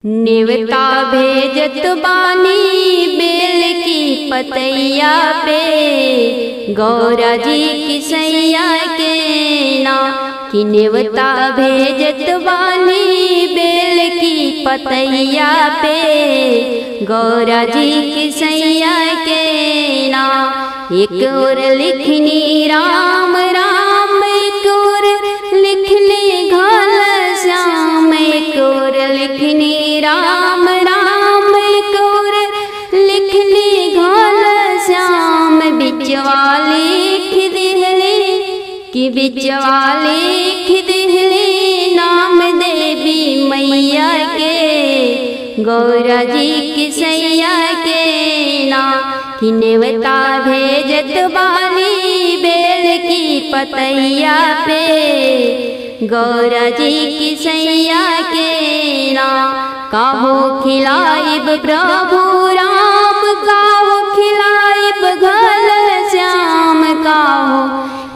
नेवता भेजत बानी बेल की पतैया पे, गौरा जी की सैया के ना। कि नेवता भेजत बानी बेल की पतैया पे, गौरा जी की सैया के ना। एक और लिखनी राम राम, एक और लिखनी घाल श्याम, एक और लिखनी राम राम, एक और लिखनी घाल श्याम। बिचवा लिख दिहली कि बिचवा लिख दिहली नाम देवी मैया के, गौरा जी की सैया के ना। कि नेवता भेजत बानी बेल की पतैया पे, गौरा जी की सैया के ना। काहो खिलाइब प्रभु राम, काहो खिलाइब घल श्याम, काहो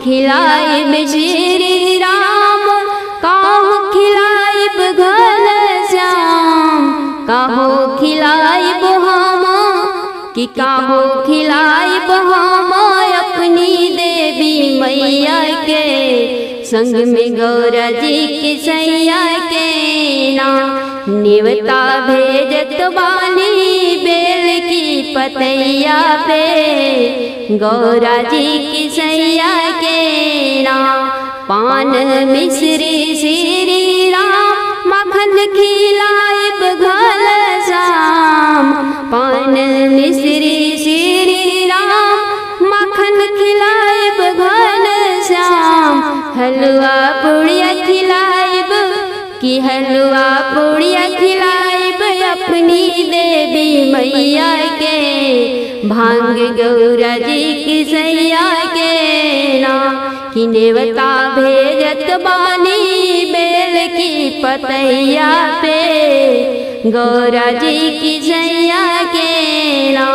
खिलाइब श्री राम, काहो खिलाइब घल श्याम। काहो खिलाइब हम कि काहो खिलाइब हम अपनी देवी मैया के, संग में गौरा जी की सैया के ना। नेवता भेजत बानी बेल की पतैया पे, गौरा जी की सैया के ना। पान मिश्री श्री राम, मखन खिलाइब घल श्याम, पान मिश्री श्री राम, मखन खिलाइब घल श्याम। हलवा पुड़िया खिलाइब कि हलवा पुड़िया खिलाइब अपनी देवी मैया के, भांग गौरा जी की सैया के ना। कि नेवता भेजत बानी बेल की पतैया पे, गौरा जी की सैया के ना।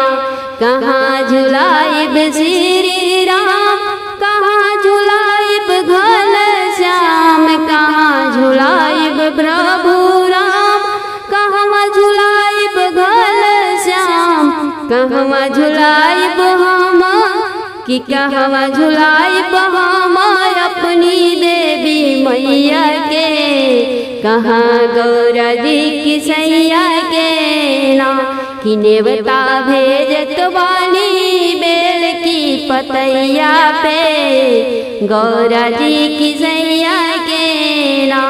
कहाँ झुलाइब श्री राम, कहाँ झुलाइब घल श्याम, कहाँ झुलाइब प्रभु राम, कहाँ झुलाइब घल श्याम। कहवा झुलाइब हम कि कहवा झुलाइब हम अपनी देवी मैया के, कहाँ गौरा जी की सैया के ना। कि नेवता भेजत बानी बेल की पतैया पे, गौरा जी की सैया के ना।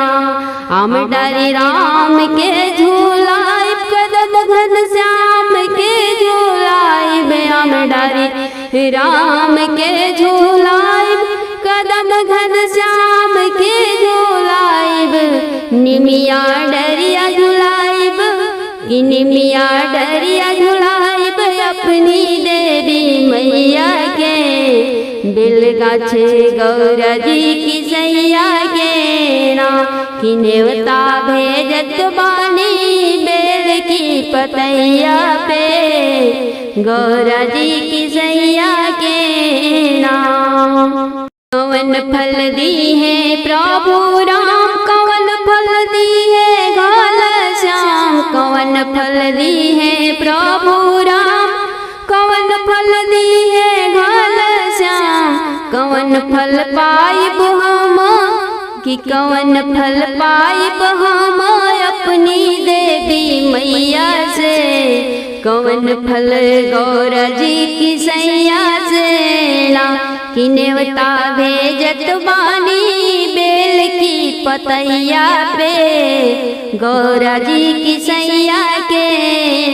आम डारी राम के झूलाइब, कदम घन श्याम के झूलाइब, आम डारी राम के झूलाइब, कदम घन श्याम के झूलाइब। निमिया डरिया झूलाइब कि निमिया डरिया झूलाइब अपनी देवी मैया के, बेलगाछ गौरा जी की सैया के ना। कि नेवता भेजत बानी बेल की पतैया पे, गौरा जी की सैया के ना। कवन फल दी है प्रभु राम, कवन फल दी है घाल श्याम, कवन फल दी है प्रभु राम, कवन फल दी है घाल श्याम। कवन फल पाइब हम कि कवन फल पाइब हम अपनी देवी मैया से, कवन फल गौरा जी की सैया से ना। कि नेवता भेजत बानी बेल की पतैया पे, गौरा जी की सैया के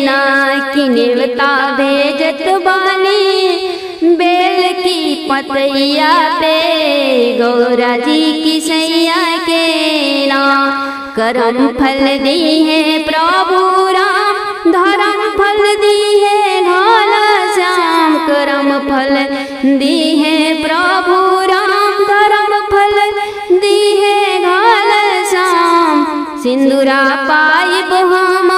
ना। कि नेवता भेजत बानी बेल की पतैया पे, गौरा जी की सैया के ना। करम फल दी है प्रभु राम, धर्म फल दी है घाल श्याम, करम फल दी है प्रभु राम, धर्म फल दी है घाल श्याम। सिंदूरा पाइब हम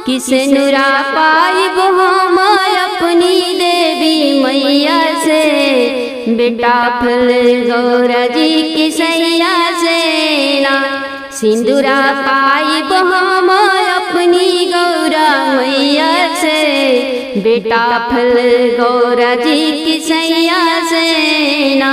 कि सिंदूरा पाइब हम अपनी देवी मैया से, बेटा फल गौरा जी की सैया से ना। सिंदूरा पाइब हम अपनी बेटा फल गौरा जी की सैया सेना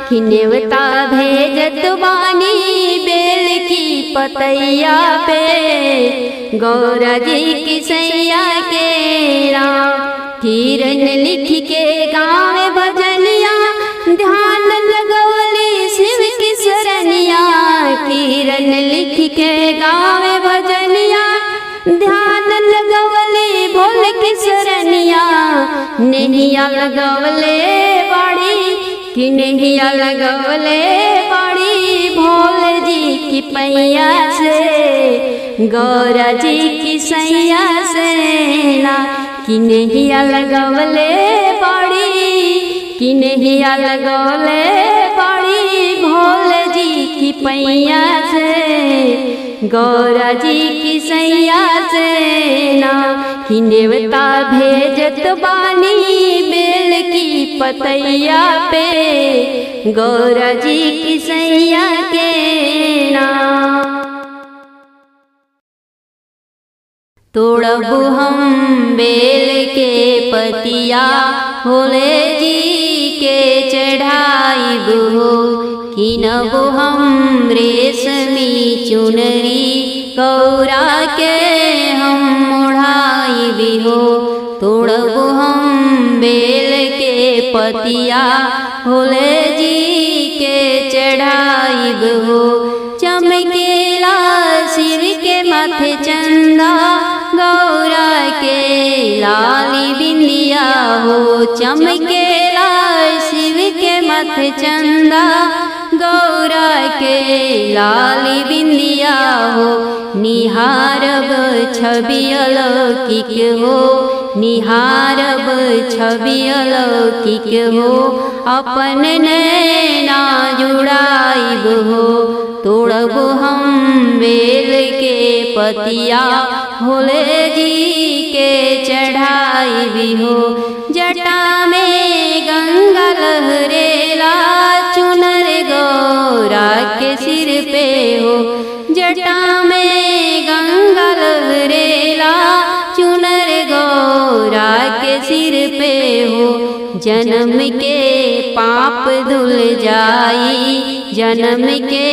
कि नेवता भेजत बानी बेल की पतैया पे गौरा जी की सैया के राम। किरण लिख के गाँव भजनिया ध्यान लगवली शिव की शरणिया। किरण लिख के गाँव भजनिया ध्यान लगवली भोल की शरणिया। नैया लगवले बाड़ी कि नैया लगवले बाड़ी भोल जी की पैया से गौरा जी की सैया सेना कि नैया लगवले बाड़ी कि नैया लगवले बाड़ी भोल जी की पैया से गौरा जी की सैया सेना कि नेवता भेजत बानी बेल की पतैया पे गौरा जी की सैया के नाम। तोड़बु हम बेल के पतिया भोले जी के चढ़ाइब हो। किनबु हम रेशमी चुनरी गौरा के हम ओढ़ाइब हो। तोड़बु हम बेल के पतिया भोले जी के चढ़ाइब हो। चमकेला शिव के माथे चंदा गौरा के लाली बिंदिया हो। चमकेला शिव के माथे चंदा गौरा के लाली बिंदिया हो। निहारब छवि अलौकिक हो निहारब छवि अलौकिक हो। अपन नैना जुड़ाइब हो। तोड़ब हम बेल के पतिया भोले जी के चढ़ाइब हो। जटा में गंगा लहरेला चुनर गौरा के सिर पे हो। जटा में गंगा लहरेला चुनर गौरा के सिर पे हो। जन्म के पाप धुल जाई जन्म के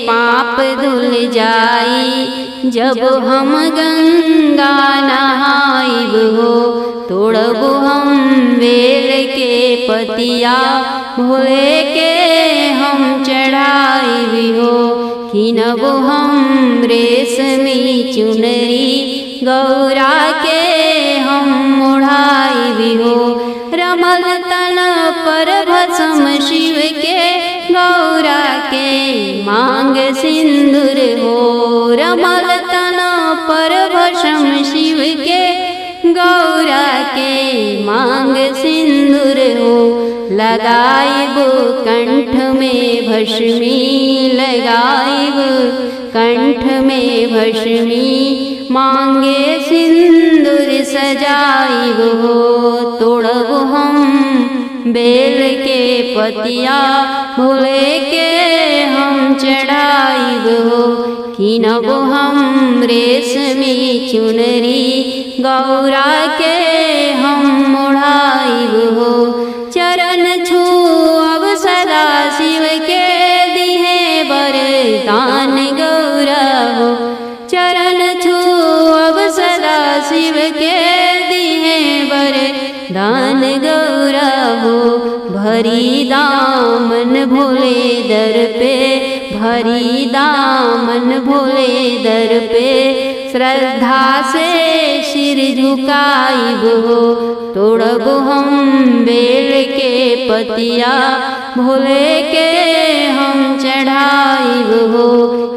पाप धुल जाई जब हम गंगा नहाइब हो। तोड़ब हम बेल के पतिया भोले के हम चढ़ाइब हो। किनब हम रेशमी चुनरी गौरा के हम ओढ़ाइब हो। रमल तन पर भस्म शिव के गौरा के मांग सिंदूर हो। रमल तन पर भस्म शिव के गौरा के मांग सिंदूर हो। लगाइब कंठ में भस्मी लगाइब कंठ में भस्मी मांगे सिंदूर सजाइब हो। तोड़ब हम बेल के पतिया भोले के हम चढ़ाइब हो। किनब हम रेशमी चुनरी गौरा के हम ओढ़ाइब हो। चरण छूअब सदा शिव के दिहे वरदान गौरा हो। चरण छूअब सदा शिव के दिहे वरदान गौरा हो। भरी दामन भोले दर पे भरी दामन भोले दर पे श्रद्धा से सिर झुकाइब हो। तोड़ब हम बेल के पतिया भोले के हम चढ़ाइब हो।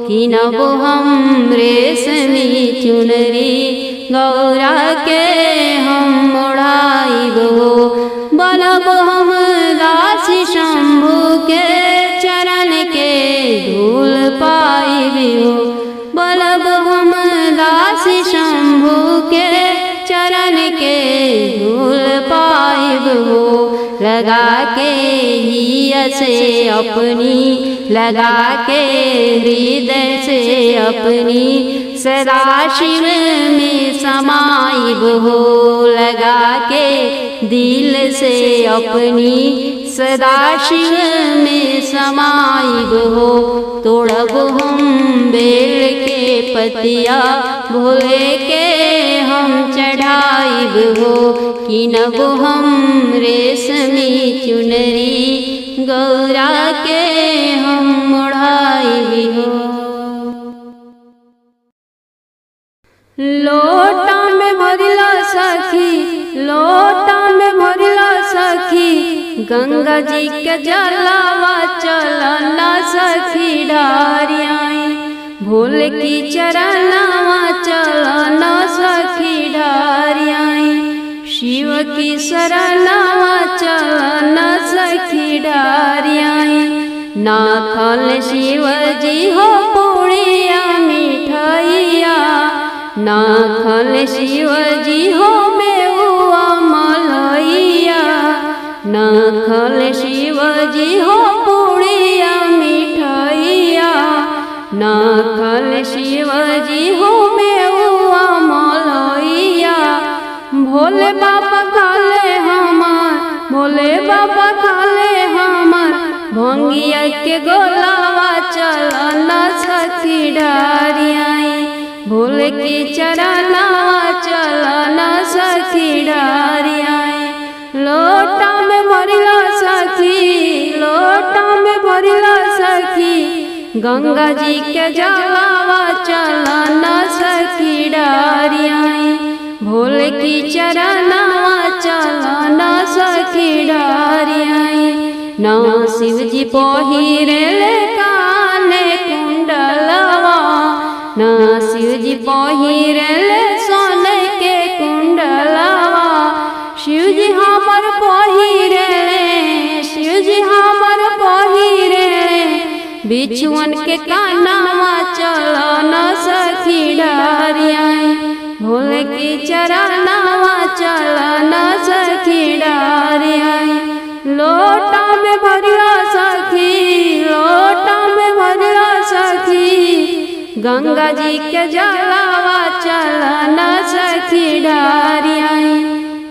किनब हम रेशमी चुनरी गौरा के हम ओढ़ाइब हो। बनब हम दास शंभु के चरण के धूल पाइब हो। बनब हम दास शंभु के चरण के धूल पाइब हो। लगा के हिया से अपनी लगा के हृदय से अपनी सदा शिव में समाइब हो। लगा के दिल से अपनी सदाशिव में समाइब हो। तोड़ब हम बेल के पतिया भोले के हम चढ़ाइब हो। किनब हम रेशमी चुनरी गौरा के हम ओढ़ाइब हो। लोटा में भरिला सखी, लोटा में भरिला सखी, गंगा जी के जलावा चलना सखी ढारियाई। भोले की चरनावा चलना सखी ढारियाई। शिव की शरनावा चलना सखी ढारियाई। नाथल शिव जी हो पुड़िया मिठाइया, नाथल शिव जी हो मेवा मलैया। नाथल शिव जी हो पुड़िया मिठाइया, नाथल शिव जी हो मेवा मलैया। भोले बाबा खाले हमार, भोले बाबा खाले हमार, भंगिया के गोलावा चलना सखी ढारियाई। भोले की चरनावा चलना सखी ढारियाई। लोटा में भरिला सखी, लोटा में भरिला सखी, गंगा जी के जलावा चलना सखी ढारियाई। भोले की चरनावा चलना सखी ढारियाई। ना शिव जी पहिरेले काने कुंडलवा, ना शिव जी पहिरेले सोने के कुंडलवा। शिव जी हमर पहिरेले, शिव जी हमर पहिरेले, बिछुअन के कानावा चलना सखी ढारियाई। भोले की चरनावा चलना सखी ढारियाई। लोटा में भरिला सखी, लोटा में भरिला सखी, गंगा जी के जलावा चलना सखी ढारियाई।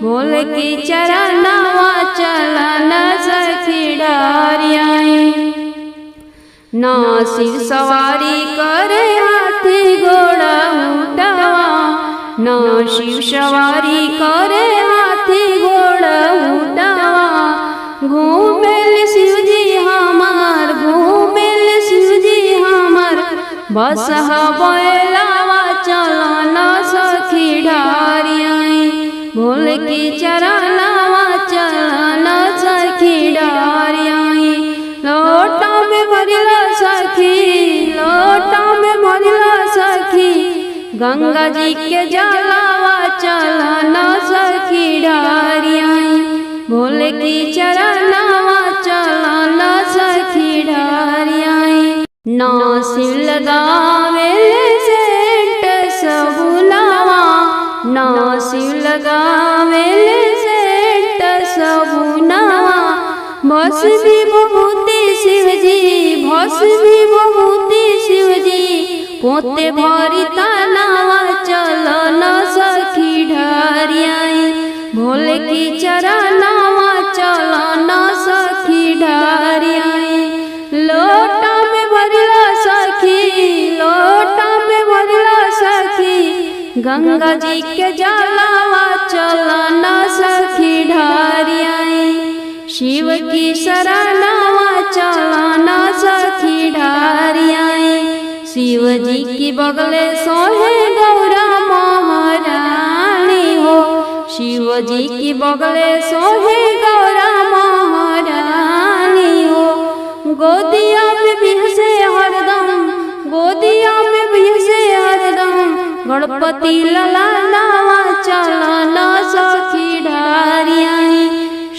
भोले की चरनावा चलना सखी ढारियाई। ना शिव सवारी करे हाथी घोड़ा ऊँटवा, ना शिव सवारी करे हाथी घोड़ा ऊँटवा। घूमेल शिव जी हमार, घूमेल शिव जी हमार, बस बैलावा चलना सखी ढारियाई। भोले की चरनावा चलना सखी ढारियाई। लोटा में भरिला सखी, लोटा में भरिला सखी, गंगा जी के जलावा चलना सखी ढारियाई। भोले की चरनावा चलना सखी ढारियाई। ना शिव लगावेले सेंट सबुलावा, ना शिव लगावेले सेंट सबुनावा। भस भी बहुती शिव जी, भस भी बहुती शिव जी, पोते भरी तनावा चलना सखी ढारियाई। भोले की चरनावा चलना सखी ढारियाई। लोटा में भरिला सखी, लोटा में भरिला सखी, गंगा जी के जलावा चलना सखी ढारियाई। शिव की शरनावा चलना सखी ढारियाई। शिव जी की बगले सोहे गौरा महारानी हो, शिव जी की बगले सोहे गौरा महारानी हो। गोदिया में बिहसे हरदम, गोदिया में बिहसे हरदम, गणपति ललावा चलना सखी ढारियाई।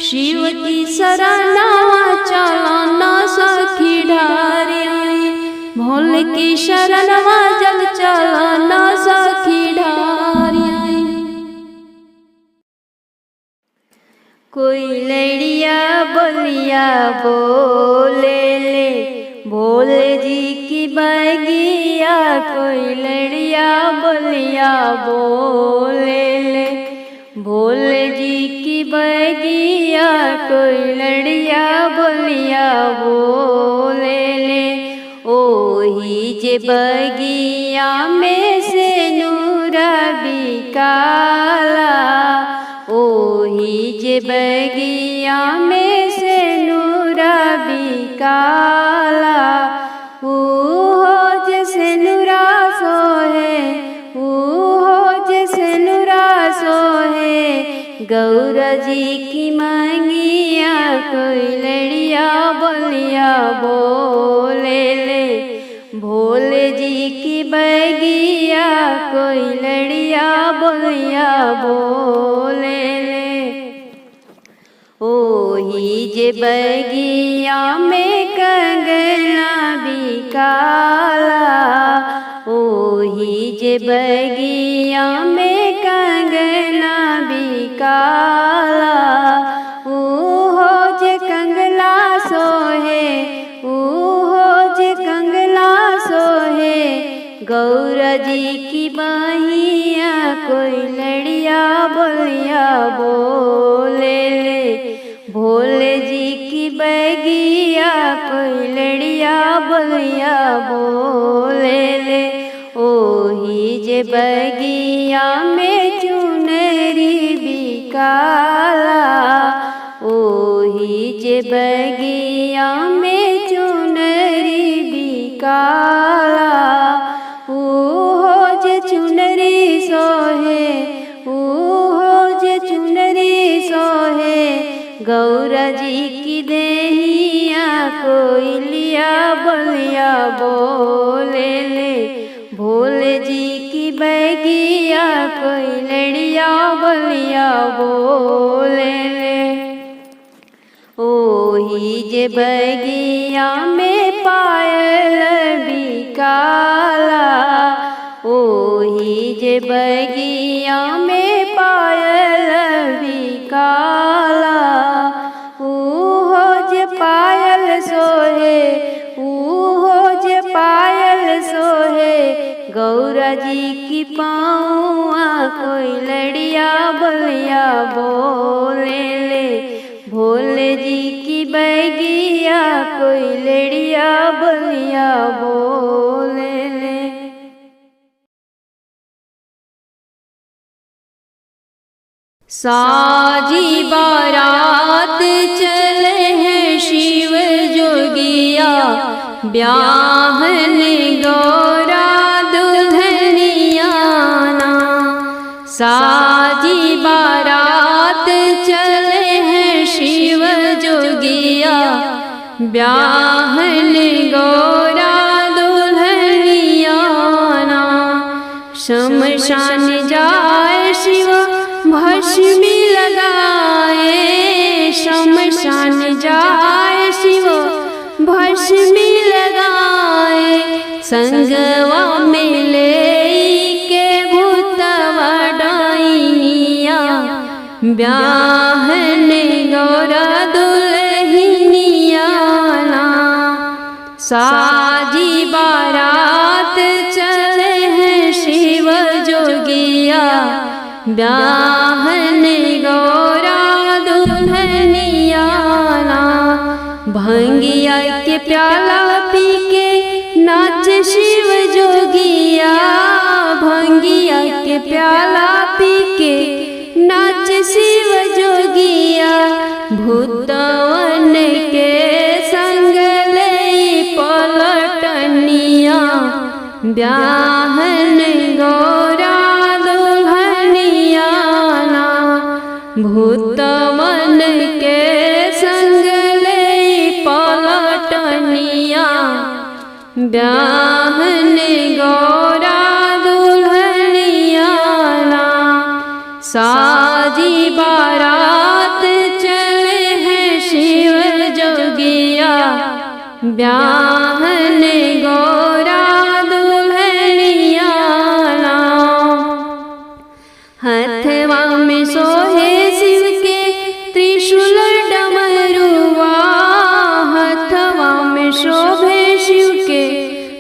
शिव की शरनावा चलना सखी ढारियाई। भोले की शरणवा जल चलना सखी ढारियाई। कोई लड़िया बोलिया बोले ले, भोले जी की बैगिया। कोई लड़िया बोलिया बोले ले, भोले जी की बगिया कोई लड़िया बोलिया बोले ले। ओही जे बगिया में से नूरा बिकाला, ओही जे बगिया में से नूरा बिकाला। ऊहो जैसे नूरा सोहे, ऊहो जैसे नूरा सोहे, गौरा जी की मांगिया कोई लड़िया बोलिया बोले ले। भोले जी की बगिया कोई लड़िया बोलिया बोले ले। ओही जे बगिया में कंगना बिकाला, ओही जे बगिया में कंगना बिकाला। ऊहो जे कंगला सोहे, ऊहो जे कंगला सोहे, गौरा जी की बहिया कोई लड़िया बोलिया बोले ले। भोले जी की बगिया कोई लड़िया बोलिया बोले ले। ओही जे बगिया में चुनरी बिकाला, ओही जे बगिया में चुनरी बिकाला। ऊहो जे चुनरी सोहे, ऊहो जे चुनरी सोहे, गौरा जी की देहिया कोई लिया बोलिया बोले ले। भोले जी की बगिया कोई लड़िया बोलिया बोले ले। ओही जे बगिया में पायल बिकाला, ओही जे बगिया में पायल बिकाला। ऊहो जे पायल सोहे, ऊहो जे पायल सोहे, गौरा जी की पाँवा कोई लड़िया बोलिया बोले ले। भोले जी की बगिया कोई लड़िया बोलिया बोले ले। साजी बारात चले हैं शिव जोगिया, ब्याहन गौरा दुल्हनिया ना। साजी बारात चले हैं शिव जोगिया, ब्याहन गौरा दुल्हनिया ना। शमशान जाए शिव भस्म लगाए, शमशान जाए शिव भस्म लगाए। संगवा में ले के भूतवा डाइनिया, ब्याहन गौरा दुल्हनिया ना। साजी बारात चले हैं शिव जोगिया, ब्याहन गौरा दुल्हनिया ना। भंगिया के प्याला पी के नाच शिव जोगिया, भंगिया के प्याला पी के नाच शिव जोगिया। भूतवन के संग ले पलटनिया, ब्याहन गौरा दुल्हनिया ना। भूतवन के संग ले पलटनिया, ब्याहन गौरा दुल्हनिया ना। साजी बारात चले हैं शिव जोगिया, ब्याहन गौरा दुल्हनिया ना। हथवा में सोहे शिव के त्रिशूल डमरुआ, हथवा में शोभे शिव के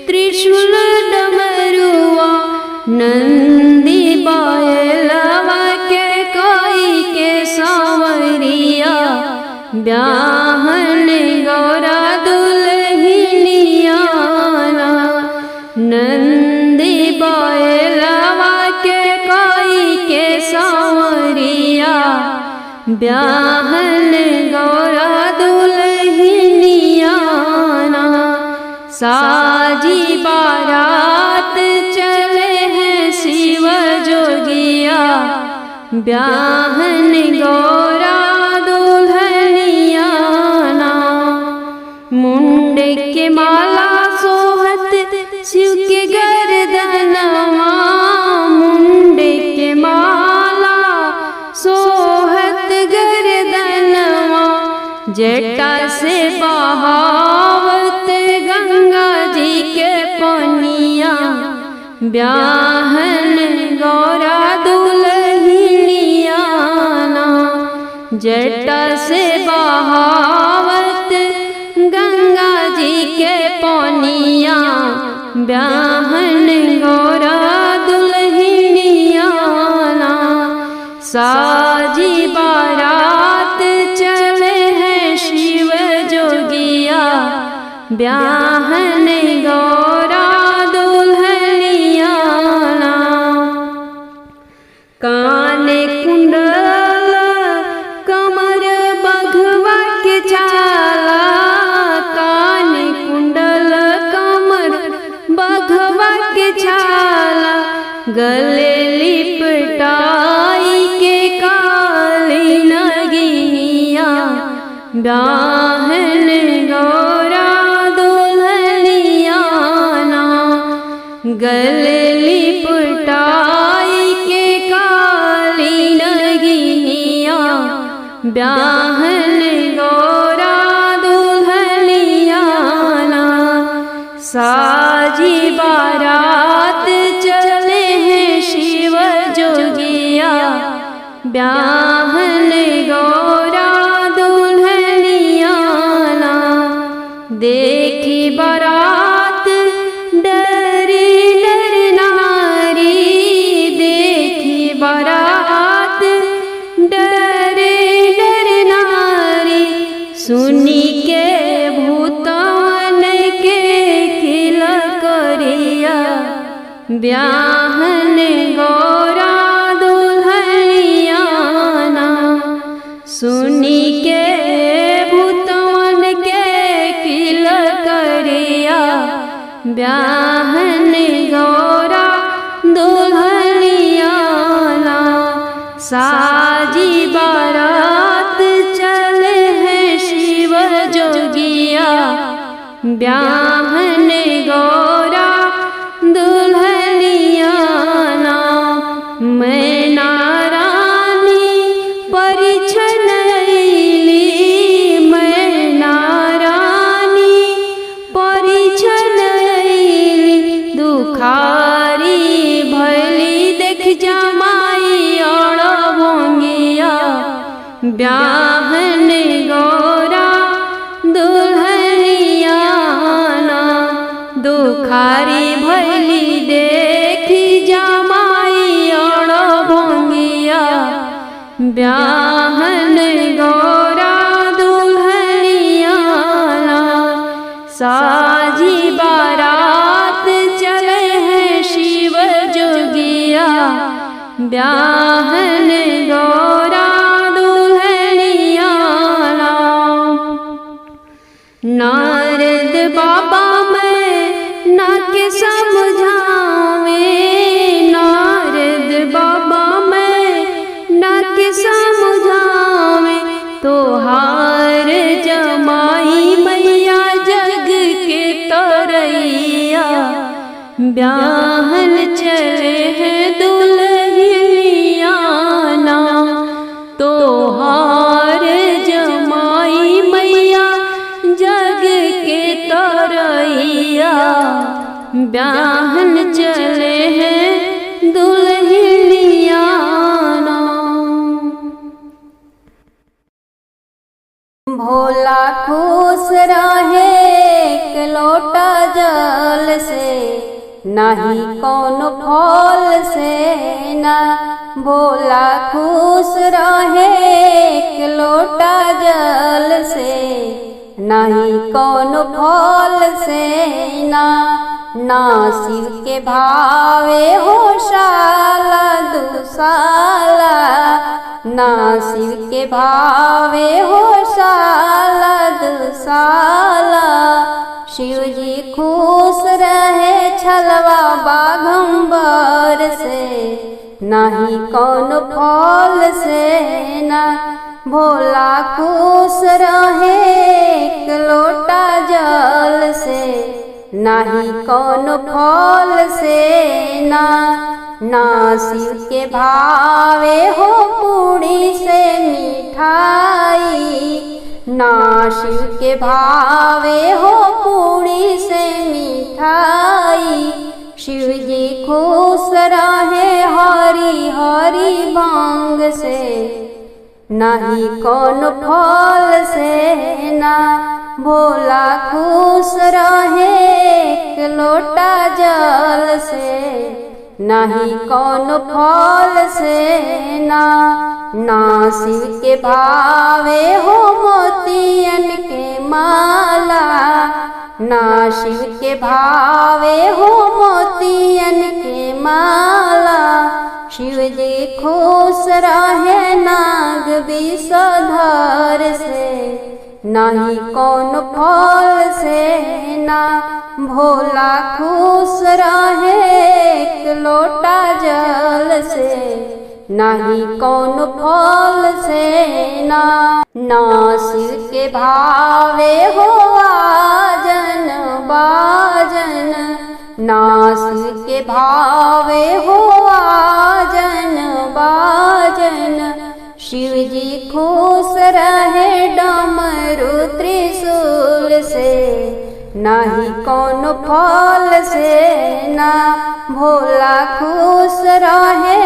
त्रिशूल डमरुआ। नंदी बायलवा के कोई के सावरिया, ब्याहन गौरा दुल्हनियाना। नंदी बैलवा के कोई के सांवरिया, ब्याहन गौरा दुल्हनियाना। साजी बारात चले हैं शिव जोगिया, ब्याहन गौरा दुल्हनियाना। मुंडे के माला सोहत शिव के गर्दनवा, मुंडे के माला सोहत गर्दनवा। जटा से बहावत गंगा जी के पनिया, ब्याहन गौरा दुल्हनियाना। जटा से बहावत गंगा जी के पनिया, ब्याहन गौरा दुल्हनियाना। साजी बारात चले हैं शिव जोगिया, ब्याहन गौरा दुल्हनियाना। कान कुंडल कमर बघवा के छाला, कान कुंडल कमर बघवा के छाला। गले लिपटाई के काली नगिया, ब्याहन गौरा दुल्हनियाना। गले लिपटाई के काली नगिया, ब्याहन गौरा दुल्हनियाना। साजी बारात चले हैं शिव जोगिया, ब्याहन गौरा दुल्हनियाना। देखी बारात डरी डर नारी, देखी बारात डरे डर नारी। सुनी के भूतवन के किल करिया, ब्याहन गौरा दुल्हनियाना। सुनी के भूतवन के किल करिया, ब्याहन गौरा दुल्हनियाना। साजी बारात चले हैं शिव जोगिया, ब्याहन गौरा दुल्हनियाना। मैना रानी परिछन अइली, मैना रानी परिछन अइली। दुखारी भैली देख जमाई और भोंगिया, ब्याहन गौरा दुल्हनियाना। दुखारी भैली देखी जमाई और भोंगिया, ब्याहन गौरा दुल्हनियाना। साजी बारात चले हैं शिव जोगिया, ब्याहन गौरा दुल्हनियाना। नारद बाबा मैं ना के समझावे, नारद बाबा मैं ना के समझावे। तोहार जमाई मैया जग के तरैया, ब्याहन चले हैं दुल्हनियाना। तोहार जमाई मैया जग के तरैया, ब्याहन चले हैं दुल्हनियाना। भोला खुश रहे एक लोटा जल से, नाही कौन फल से ना भोला खुश रहे एक लोटा जल से, नहीं कौन फल से ना शिव के भावे हो शाला दुसाला, ना शिव के भावे हो शाला दुसाला। शिव जी खुश रहे छलवा बाघंबर से, नहीं कौन फल से ना भोला खुश रहे एक लोटा जल से, नहीं कौन फल से ना शिव के भावे हो पूड़ी से मिठाई, ना शिव के भावे हो पूड़ी से मिठाई। शिव जी खुश रहे हरी हरी भांग से, नहीं कौन फल से ना भोला खुश रहे एक लोटा जल से, नहीं कौन फल से ना शिव के भावे हो मोतियन के माला, ना शिव के भावे हो मोतियन के माला। शिव जी खुश रहे नाग विषधर से, नहीं कौन फल से ना भोला खुश रहे एक लोटा जल से, नहीं कौन फल से ना शिव के भावे हो आजन बाजन, ना शिव के भावे हो आजन बाजन। शिव जी खुश रहे डमरू त्रिशूल से, नहीं कौन फल से ना भोला खुश रहे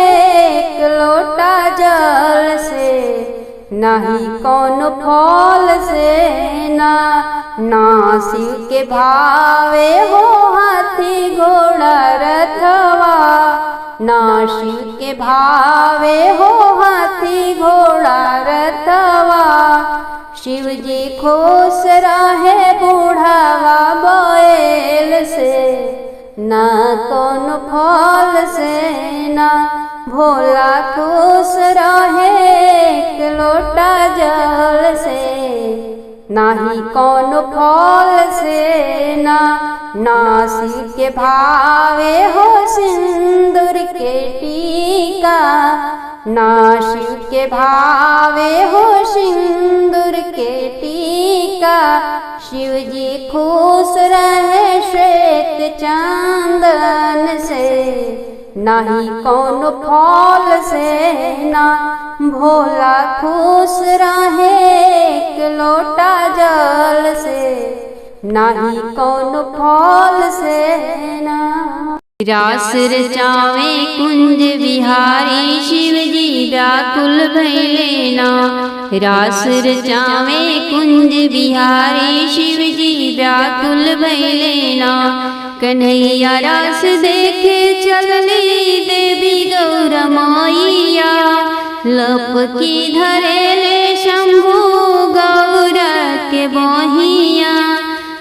एक लोटा जल से, नहीं कौन फल से ना शिव के भावे हो हाथी घोड़ा रथवा, ना शिव के भावे हो हाथी घोड़ा रथवा। शिव जी खुश रहे बूढ़ावा बैल से, ना कौन फल से ना भोला खुश रहे एक लोटा जल से, नहीं कौन फल से ना शिव के भावे हो सिंदूर के टीका, ना शिव के भावे हो सिंदूर के टीका। शिव जी खुश रहे श्वेत चंदन से, नहीं कौन फल से ना भोला खुश रहे एक लोटा जल से, नहीं कौन फल से ना। रास रचावे कुंज बिहारी शिव जी व्याकुल भैले ना, रास रचावे कुंज बिहारी शिव जी व्याकुल भैले ना। कन्हैया रास देखे चलली देवी गौर मैया, लपकी धरेले शंभु गौर के बहिया।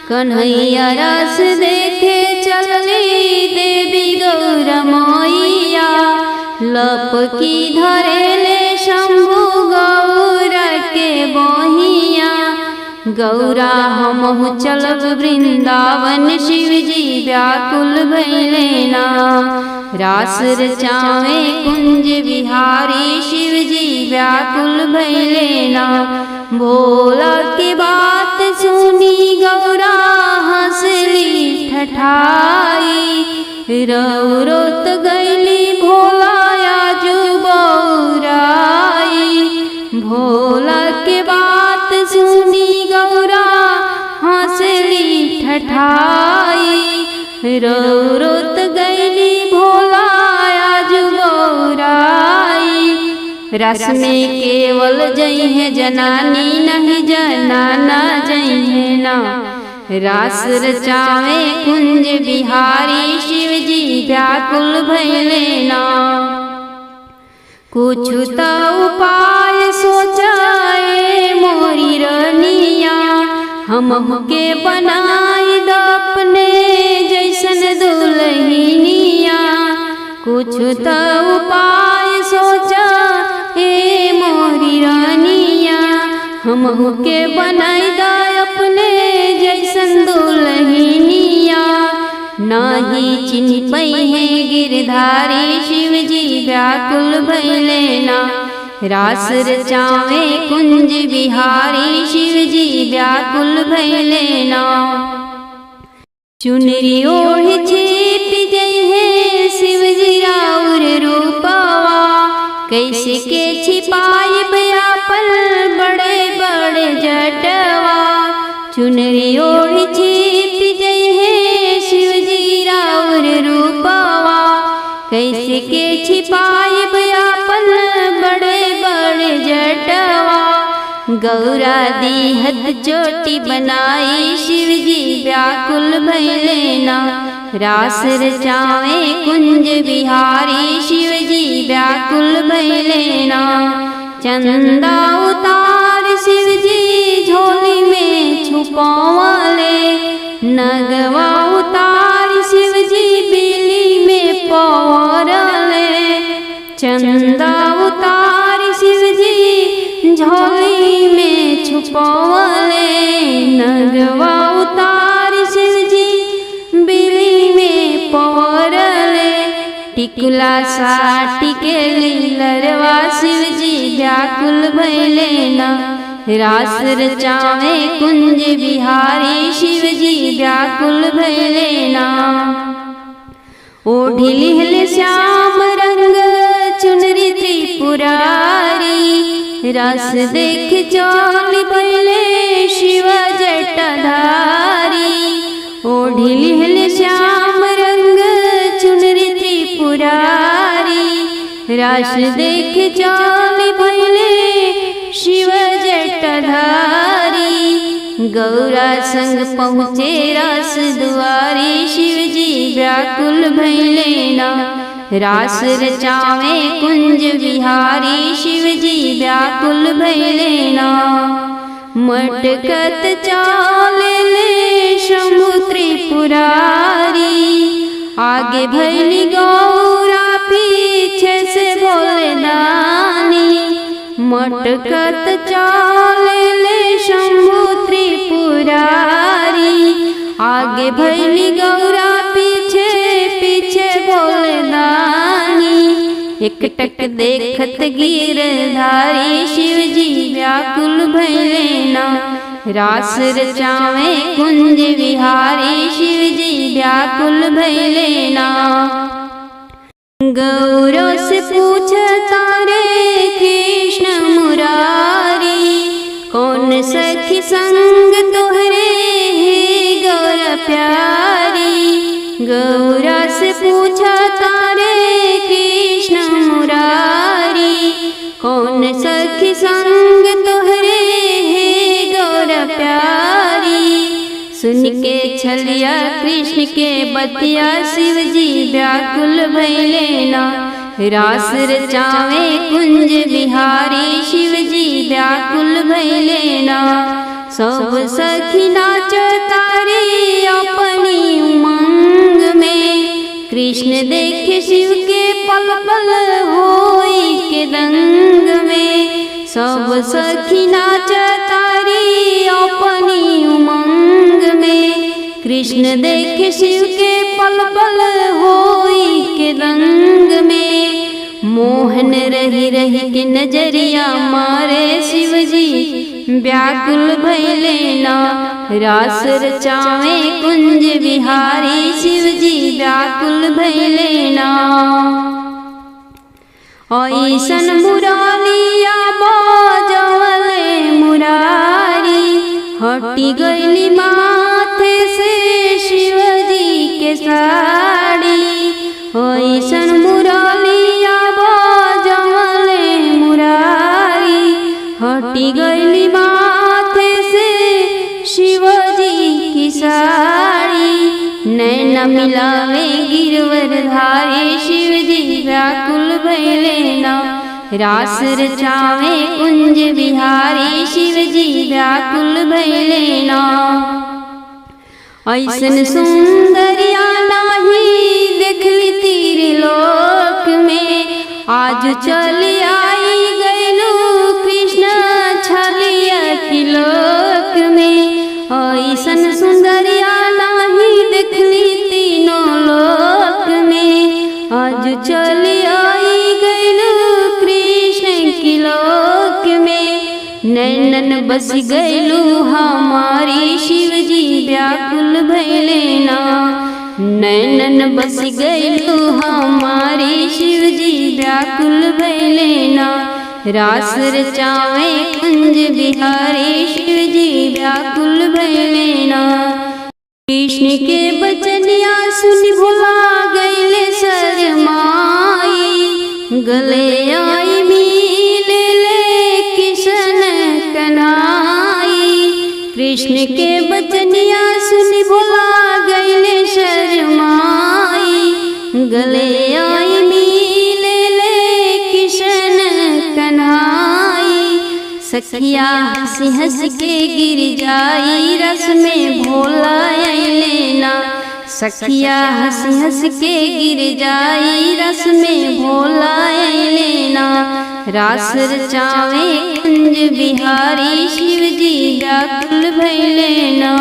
कन्हैया रास देखे चलली देवी गौर मैया, लपकी धरेले शंभु गौर के बहिया। गौरा हमहु चलब वृंदावन शिव जी व्याकुल भैले ना, रास रचावे कुंज बिहारी शिव जी व्याकुल भैले ना। भोला की बात सुनी गौरा हंसली ठठाई, रोत गईली भोला आजू बौराई। भोला के बात सुनी गौरा हंसली ठठाई, रोत गईली भोला आजू बौराई। रस में केवल जई है जनानी, नहीं जनाना जई है ना। रास रचावे कुंज बिहारी शिव जी व्याकुल भैले ना। कुछ तो उपाय सोचाए मोरी रनिया, हमके बनाई द अपने जैसन दुल्हनिया। कुछ तो उपाय सोचा ए मोरी रानिया, हमके बनाई द अपने जैसन दुल्हनिया। नाही चिन्ह पई है गिरधारी शिवजी व्याकुल भइले ना, रास रचावे कुंज बिहारी शिवजी व्याकुल भइले ना। चुनरी ओढ़ छिप गई है शिवजी राउर रूपवा, कैसे के छिपाई बयापन बड़े बड़े जटवा। चुनरी ओढ़ छिप गई है शिवजी राउर रूपवा, कैसे के छिपाई बयापन बड़े बड़े जटवा। गौरा दीहत चोटी बनाई शिवजी व्याकुल भइले ना, रास रचावे कुंज बिहारी शिवजी व्याकुल भइले ना। चंदा उतार शिवजी झोली में छुपावले, नगवा उतार शिवजी बिली में पवरले। चंदा उतार शिवजी झोली में छुपावले, नगवा उतार शिवजी बिली में पवरले। टिकुला सा टिकेली लरवा शिवजी व्याकुल भइले ना, रास रचावे कुंज बिहारी शिवजी व्याकुल भइले ना। ओढ़ी लिहले श्याम रंग चुनरी त्रिपुरारी, रस देख चौल भइले शिव जटाधारी। ओढ़ी लिहले श्याम रंग चुनरी त्रिपुरारी, रस देख चौल भइले शिव जटाधारी। गौरा संग पहुँचे रास दुआरी शिवजी व्याकुल भइले ना, रास रचावे कुंज बिहारी शिवजी व्याकुल भइले ना। मटकत चाले ले शंभु त्रिपुरारी, आगे भइली गौरा पीछे से भोले दानी। मटकत चाले ले शंभु त्रिपुरारी, आगे भइली गौरा पीछे पीछे भोले दानी। एकटक देखत गिरधारी शिवजी व्याकुल भइले ना, रास रचावे कुंज बिहारी शिवजी व्याकुल भइले ना। गौरों से पूछ तारे कृष्ण मुरारी, कौन सखी संग तोहरे है गौर प्यारी। गौरा से पूछा तारे कृष्ण मुरारी, कौन सखी संग तोहरे है गौर प्यारी। सुन के छलिया कृष्ण के बतिया शिवजी व्याकुल भइले ना, रास रचावे कुंज बिहारी शिवजी व्याकुल भइले ना। सब सखी नाच तारी अपनी उमंग में, कृष्ण देखे शिव के पल पल होई के दंग में। सब सखी नाच तारी अपनी उमंग में, कृष्ण देखे शिव के पल पल होई के दंग में। मोहन रही रही के नजरिया मारे शिवजी व्याकुल भइले ना, रास रचावे कुंज बिहारी शिवजी व्याकुल भइले ना। ऐसन मुरालिया बाजवले मुरारी, हटी गईली माथे से शिवजी के साड़ी। ऐसन मुरालिया बाजवले मुरारी, हटी गईली माथे से शिवजी की साड़ी। नैना मिलावे गिरवर धारी शिवजी व्याकुल भइले ना, रास रचावे कुंज बिहारी शिव जी व्याकुल भैले ना। ऐसन सुंदरिया नाही देखली तीर लोक में, आज चली आई गैलू कृष्ण छलिया की लोक में। ऐसन सुंदरिया नाही देखली तीनों लोक में, आज चली आई गैलू कृष्ण की लोक में। नैनन बस गैलू हमारी शिव जी व्याकुल भैले ना। नैनन बस गैलू हमारी शिव जी व्याकुल भैले ना। रास रचावे कुंज बिहारी शिव जी व्याकुल भैले ना। कृष्ण के बचनिया सुन भुला गैले शरमाई, गले आई मिले ले किशन कन्हाई। कृष्ण के बचनिया सुन भुला गैले शरमाई, गले आई मिले ले किशन कन्हाई। सखिया हंसी हंस के गिर जाई रस में भोला अइले ना। सखिया हंसी हंस के गिर जाई रस में भोला अइले ना। रास रचावे कुंज बिहारी शिव जी व्याकुल भैले ना।